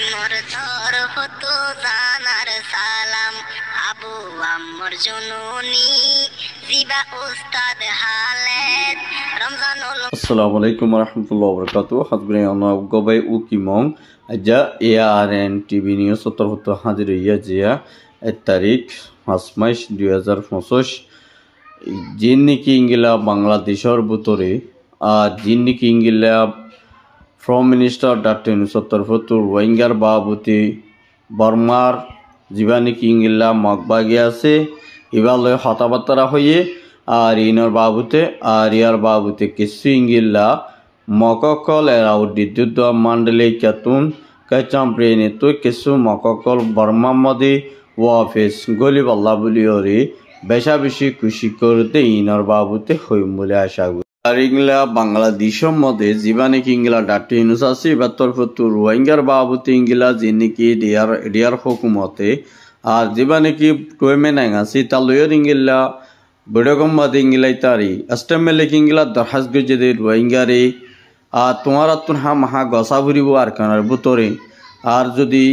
মোর তরফ তো জানার সালাম আবু আম্মর জননী জিবা উস্তাদ হালেদ রমজানুল Assalamu alaikum warahmatullahi wabarakatuh. Hasbuna Allah gobai ukimong aja ARN TV News Sotorhoto hadir ya jia tarik 5 March 2025 jinniki ingila Bangladeshor butore jinniki ingila Prime Minister Dr. Sotorhoto Rohingya babuti Burmar jibaniki ingila magbagi ase ibalo hatabatara hoye আর ইনর বাবুতে আর ইয়ার বাবুতে কিছু ইঙ্গিল্লা মককল এরা উদ্দিত মন্ডলে কাতুন কাচাম্প্রেনে তো কিছু মককল বর্মামদে ওয়াফেস গলিব আল্লাহ বলিওরে বেশা বেশি খুশি করতে ইনর বাবুতে হইম বলে আশা করি আর ইংলা বাংলাদেশের মধ্যে জীবানে ইংলা ডাক্তার ইউনুস আছে এবার তরফত রোহিঙ্গার বাবুতে ইংলা যিনি ডিয়ার হুকুমতে আর জীবানে কি টুয়েমে নাই আছে তালয়ের ইংলা বড়গম্মা দিঙ্গিলাই তারি অষ্টমেলে কিংগিলা দরহাজ গজে রোহিঙ্গারে আর তোমার তুন হা গসা ভরিব আর কানার বুতরে আর যদি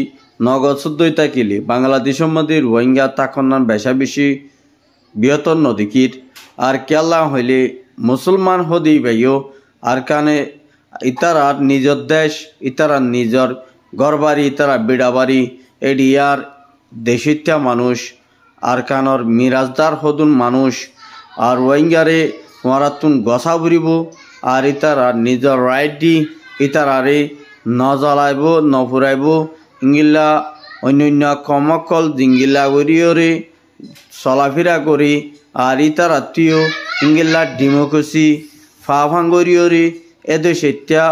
নগদই থাকিলে বাংলাদেশের মধ্যে রোহিঙ্গা তাকন্নান বেশা বেশি বৃহত্তর নদীকির আর কেলা হইলে মুসলমান হদি ভাইও আর কানে ইতারা নিজের দেশ ইতারা নিজের গড়বাড়ি ইতারা বিড়াবাড়ি এডিয়ার দেশিত্যা মানুষ আর কানর মিরাজদার হদুন মানুষ আর রোহিঙ্গারে মারাতুন গসা ভরিব আর ইতারা নিজের রাইট দি ইতারারে ন জ্বালাইব ন ফুরাইব ইঙ্গিল্লা অন্যান্য কমকল জিঙ্গিল্লা করিওরে চলাফেরা করি আর ইতারা তুইও ইঙ্গিল্লা ডেমোক্রেসি ফাভাঙ্গরিওরে এদে সেত্যা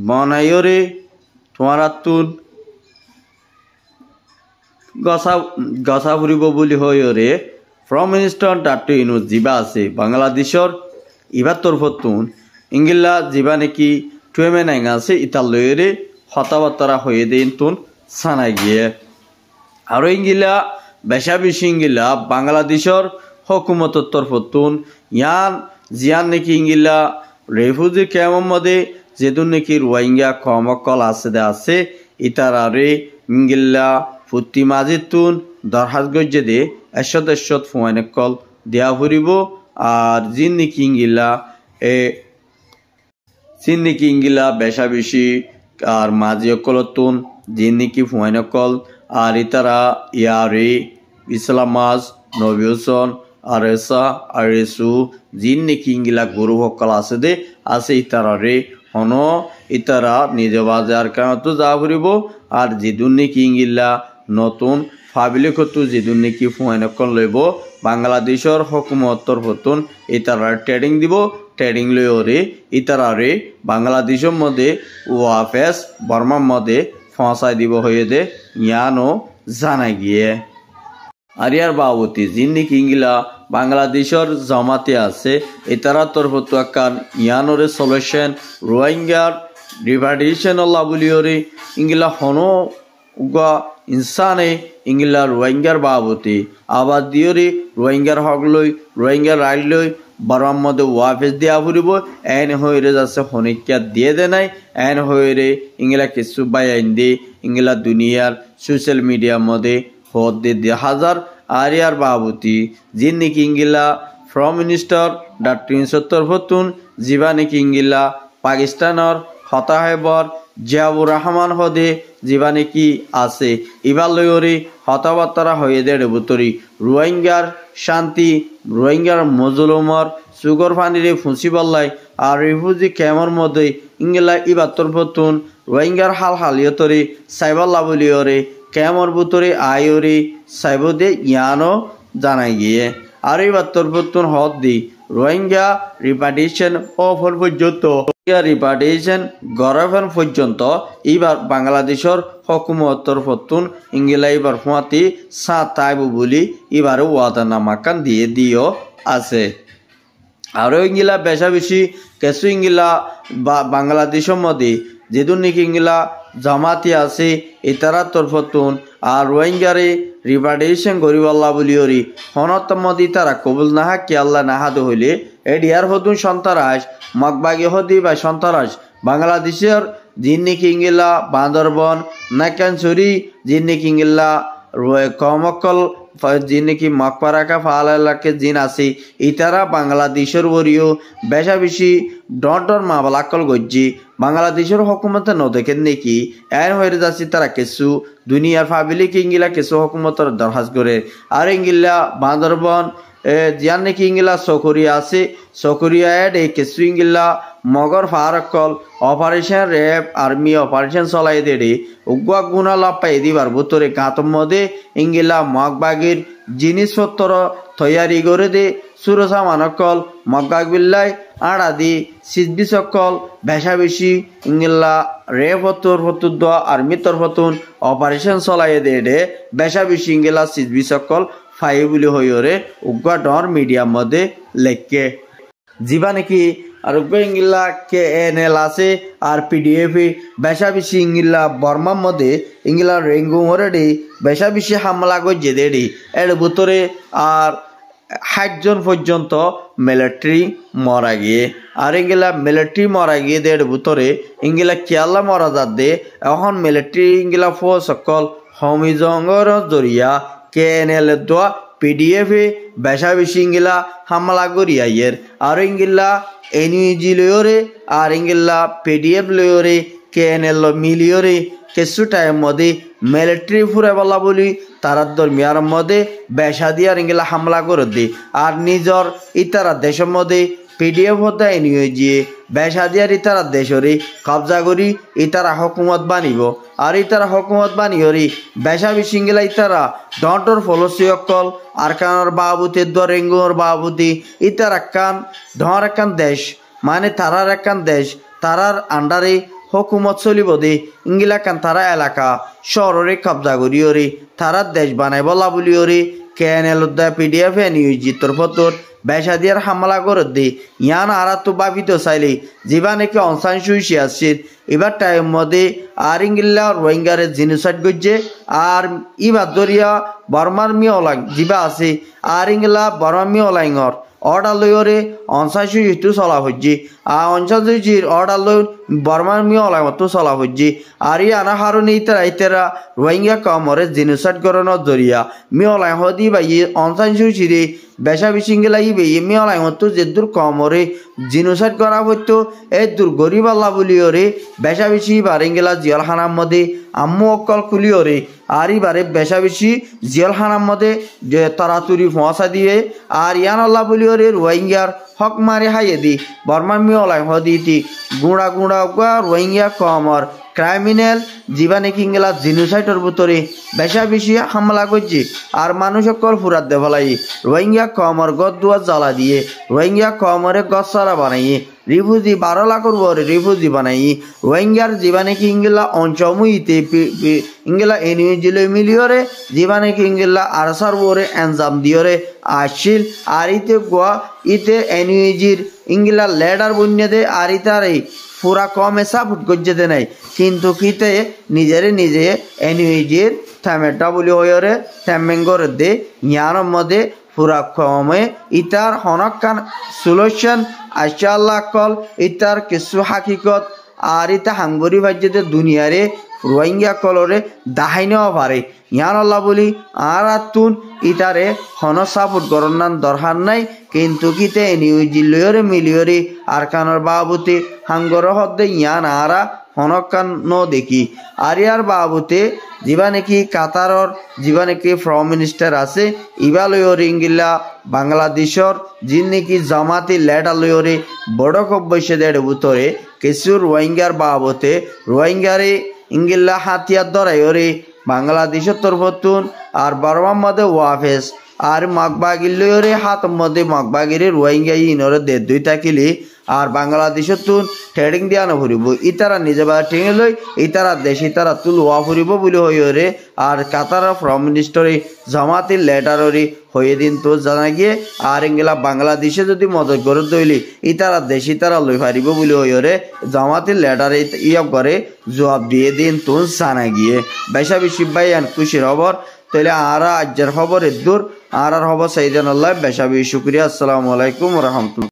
বনাইরে তোমারাতুন গসা ফুরিব বলি হইরে প্রাইম মিনিস্টার ডাক্তার ইউনুস জিবা আছে বাংলাদেশের ইবার তরফতুন ইংগিল্লা জিবা নাকি টুয়েমে নাই আছে ইতার লইরে হতাবার্তারা হয়ে দিন তুন সানাই গিয়ে আর ইংগিলা বেশা বেশি ইংগিলা বাংলাদেশের হকুমতের তরফতুন ইয়ান জিয়ান নাকি ইংগিলা রেফিউজি ক্যাম্পের মধ্যে যেদুন নাকি রোহিঙ্গা কমকল আছে ইতারারে ইংগিল্লা ফুটি মাজিতুন দরহাজ গজ্জে দে এশত ফুয়াইনকল দেয়া ফুরিব আর জিন্নিকি ইঙ্গিলা বেশা বেশি আর মাঝি অকলতুন জিন্নিকি ফুয়াইনকল আর ইতারা ইয়ারে ইসলামাজ নবী হোসেন আর এসা আর এসু জিন্নিকি ইঙ্গিলা গুরু হকল আছে ইতারারে হন ইতারা নিজ বাজার কামতো যা ফুরিব আর জিদুন্নিকি ইঙ্গিলা নতুন ফাবিলিকতু যেদুন্নিকি ফুয়াইনকল লইব বাংলাদেশের হকুমতর হতুন ইতারা ট্রেডিং দিব ট্রেডিং লইরে ইতারারে বাংলাদেশের মধ্যে ওয়াফেস বর্মার মধ্যে ফসাই দিব হয়ে দে ইয়ানো জানাই গিয়ে আর ইয়ার বাবতি জিন্নিকি ইঙ্গিলা বাংলাদেশের জমাতে আছে ইতারা তরফতু আকান ইয়ানোরে সলিউশন রোহিঙ্গার রিভার্ডিশন আল্লাহ বলিওরে ইঙ্গিলা হনো উগা ইনসানে ইংলা রোহিঙ্গার বাবতি আবার দিওরে রোহিঙ্গার হক লই রোহিঙ্গার রাইট লই বারাম মধ্যে ওয়াফেস দেওয়া ফুরিব এন হয়ে যাচ্ছে হনিকা দিয়ে দে নাই এন হয়ে ইংলা কিছু বাইন দে ইংলা দুনিয়ার সোশ্যাল মিডিয়ার মধ্যে হদ দে হাজার আর ইয়ার বাবতি যিনি ইংলা প্রাইম মিনিস্টার ডাক্তার ইউনুসের হতুন জিবা নাকি ইংলা পাকিস্তানের হতাহেবর জিয়াউর রহমান হদে জিবা নাকি আছে ইবার লয়রে হতাবার্তারা হয়ে দেড় বুতরি রোহিঙ্গার শান্তি রোহিঙ্গার মজলুমর সুগর ফানিরে ফুঁসি বল্লাই আর রিফিউজি ক্যাম্পের মধ্যে ইংলা ইবার তরফতুন রোহিঙ্গার হালিয়তরে সাইবাল্লা বলিওরে ক্যাম্পের বুতরে আয়রে সাইবদে ইয়ানো জানাই গিয়ে আর ইবার তরফতুন হদ দি রোহিঙ্গা রিপার্টিশন অফর পর্যন্ত রিপার্টিশন গড়াফেন পর্যন্ত এবার বাংলাদেশের হকুমতর ফতুন ইংলা এবার ফুয়াতি সাতাইব বলি এবার ওয়াদানামাকান দিয়ে দিও আছে আর ইংলা বেশা বেশি কিছু ইংলা বাংলাদেশের মধ্যে যেদুন নাকি ইংলা জামাতি আছে ইতারা তরফতুন আর রোহিঙ্গারে রিপার্টিশন গরিব আল্লাহ বলিওরি হনতম মধ্যে তারা কবুল নাহা কি আল্লাহ নাহাদ হইলে এডিয়ার হতুন সন্তারাস মগবাগি হদি বা সন্তারাস বাংলাদেশের জিন্নি কিঙ্গিলা বান্দরবন নাকানচুরি জিন্নি কিঙ্গিলা কমকল জিন্নি মকপারাকা ফালাকে জিন আছে ইতারা বাংলাদেশের ওরিও বেশা বেশি ডর মামলাকল গজ্জি বাংলাদেশের হকুমতে নদেখেন নাকি এন হয়ে যাচ্ছি তারা কিছু দুনিয়ার পাবলিক ইঙ্গিলা কিছু হকুমতের দরখাস্ত করে আর ইঙ্গিলা বান্দরবন জিয়ান নাকি ইঙ্গিলা চকরিয়া আছে চকরিয়া এই কিছু ইঙ্গিলা মগর ফারকল অপারেশন র্যাব আর্মি অপারেশন চলাই দেড়ে উগুয়া গুণা লাভ পাই দিবার ভিতরে গাঁতর মধ্যে ইঙ্গিলা মগবাগির জিনিসপত্র তৈয়ারি করে দে সুরসা মানকল মগবাগ বিল্লাই আড়া দি সিজবি সকল বেশা বেশি ইঙ্গিলা র্যাব হতুর দোয়া আর্মি তরফতুন অপারেশন চলাই দেড়ে বেশা বেশি ইঙ্গিলা সিজবি সকল ফাই বলে হইরে উগুয়া ডর মিডিয়ার মধ্যে লেখকে জিবা নাকি আর ইঙ্গিলা KNL আছে আর PDF বেশা বেশি ইঙ্গিলা বর্মার মধ্যে ইঙ্গিলা রেঙ্গুমরে বেশা বেশি হামলা গজে দেড়ি এর ভিতরে আর 60 জন পর্যন্ত মিলিটারি মারা গিয়ে আর ইঙ্গিলা মিলিটারি মারা গিয়ে দেড় ভিতরে ইঙ্গিলা কেয়ালা মারা যাতে এখন মিলিটারি ইঙ্গিলা ফোর্স সকল হমিজঙ্গর জরিয়া KNL দোয়া PDF বেশা বেশি ইঙ্গিলা হামলা করিয়াইয়ের আর ইঙ্গিলা NUG লয়রে আর ইঙ্গিলা PDF লয়রে KNL মিলিয়রে কিছু টাইম মধ্যে মিলিটারি ফুরে বলা বলি তারা দরমিয়ার মধ্যে বেশা দিয়ে আর ইঙ্গিলা হামলা করে দে আর নিজর ইতারা দেশের মধ্যে PDF হতে NUG বেশা দিয়ার ইতারা দেশরে কবজা করি ইতারা হকুমত বানিব আর ইতারা হকুমত বানিয়রি বেশা বেশি ইঙ্গিলা ইতারা ডন্টর ফলসি অকল আর কানর বাবুতে দরেঙ্গুর বাবুতি ইতারা কান ধর একান দেশ মানে তারার একান দেশ তারার আন্ডারে হকুমত চলিব দে ইঙ্গিলা কান তারা এলাকা শহরে কবজা করিয়রে তারার দেশ বানাই বলা বলিয়রে KNL PDF NUG তরফতর বেশা দিয়ার হামলা করে দে ইয়ান আর তো বাবিত চাইলে যেবা নাকি অনসান শুইছি আসছে এবার টাইম মধ্যে আর ইঙ্গিল্লা রোহিঙ্গারে জিনোসাইড করছে আর ইবার দরিয়া বর্মার মিয়লাং যেবা আছে আর ইঙ্গিলা বর্মার মিয়লাইঙর অর্ডার লইরে অনসান শুইটো চলা হচ্ছে আর অনসান শুইছির অর্ডার লই বর্মার মিয়লাং তো চলা হচ্ছে আর ই আনা হারুন ইতারা রোহিঙ্গা কমরে জিনোসাইড করানোর জরিয়া মিয়লাং হদি বা অনসান শুইছিরে বেশা বেশি ইঙ্গিলা ইবে মিয়লাং হতো যে দূর কমরে জিনোসাইড করা হতো এই দূর গরিব আল্লাহ বলিওরে বেশা বেশি বার ইঙ্গিলা জিয়ালখানার মধ্যে আম্মু অকল খুলিওরে আর ইবারে বেশা বেশি জিয়ালখানার মধ্যে যে তাড়াতাড়ি পৌঁছা দিয়ে আর ইয়ান আল্লাহ বলিওরে রোহিঙ্গার হক মারে হাইয়ে দি বর্মার মিয়লাং হদিতি গুঁড়া রোহিঙ্গা কমর ক্রাইমিনাল জীবানে কিঙ্গেলা জিনোসাইডের ভিতরে বেশা বেশি হামলা করছে আর মানুষ সকল ফুরাত দে ফেলাই রোহিঙ্গা কমর গদ দুয়ার জ্বালা দিয়ে রোহিঙ্গা কমরে গছ সারা বানাইয়ে রিফিউজি 12 লাখের উপরে রিফিউজি বানাই রোহিঙ্গার জীবানে কিঙ্গেলা অঞ্চমুইতে ইঙ্গেলা NUG মিলিয়রে জীবানে কিঙ্গেলা আরসার উপরে এনজাম দিয়রে আসিল আর ইতে NUGর ইঙ্গেলা লেডার বন্যদে আর ইতারে পুরা কমে সাপোর্ট করছে দে নাই কিন্তু কিতে নিজে NUGর থামেটা বলি হয়রে থামেঙ্গর দে ইয়ানোর মধ্যে পুরা কমে ইতার হনকান সলিউশন আশাল্লাহ কল ইতার কিছু হাকিকত আর ইতা হাঙ্গরি ভাজ্যতে দুনিয়ারে রোহিঙ্গা কলরে দাহাইনেও পারে ইয়ান আল্লাহ বলি আর আতুন ইতারে হন সাপোর্ট করনান দরকার নাই কিন্তু কিতে NUG লয়রে মিলিয়রে আর কানর বাবুতে হাঙ্গর হদ্দে ইয়ান আরা হনকান ন দেখি আর ইয়ার বাবুতে যিবা নাকি কাতারর যিবা নাকি প্রাইম মিনিস্টার আছে ইবা লয়রে ইঙ্গিলা বাংলাদেশর যিন নাকি জামাতি লেডা লয়রে বড় কব্বসে দেড় ভিতরে কিছু রোহিঙ্গার বাবুতে রোহিঙ্গারে ইঙ্গিলা হাতিয়ার ধরাইরে বাংলাদেশের তরফতুন আর বর্মার মধ্যে ওয়াফেস আর মগবাগিলরে হাত মধ্যে মগবাগিরে রোহিঙ্গা ইনরে দে দুই থাকিলি আর বাংলাদেশের তুন ট্রেডিং দিয়া নফরিব ইতারা নিজে বা ট্রেনে লই ইতারা দেশ ইতারা তুল ওয়া ফুরিব বলে হইরে আর কাতারের প্রাইম মিনিস্টারে জামাতের লেটাররি হয়ে দিন তো জানা গিয়ে আর ইঙ্গিলা বাংলাদেশে যদি মদত করে দইলি ইতারা দেশ ইতারা লই পারিব বলে হইরে জামাতের লেটারে ইয়া করে জবাব দিয়ে দিন তো জানা গিয়ে বেশা বেশি বাইয়ান খুশির খবর তাহলে আরা আজ্জার খবর দূর আর হব সাইদান আল্লাহ বেশা বেশি শুকরিয়া আসসালামু আলাইকুম ওয়া রাহমাতুল্লাহ।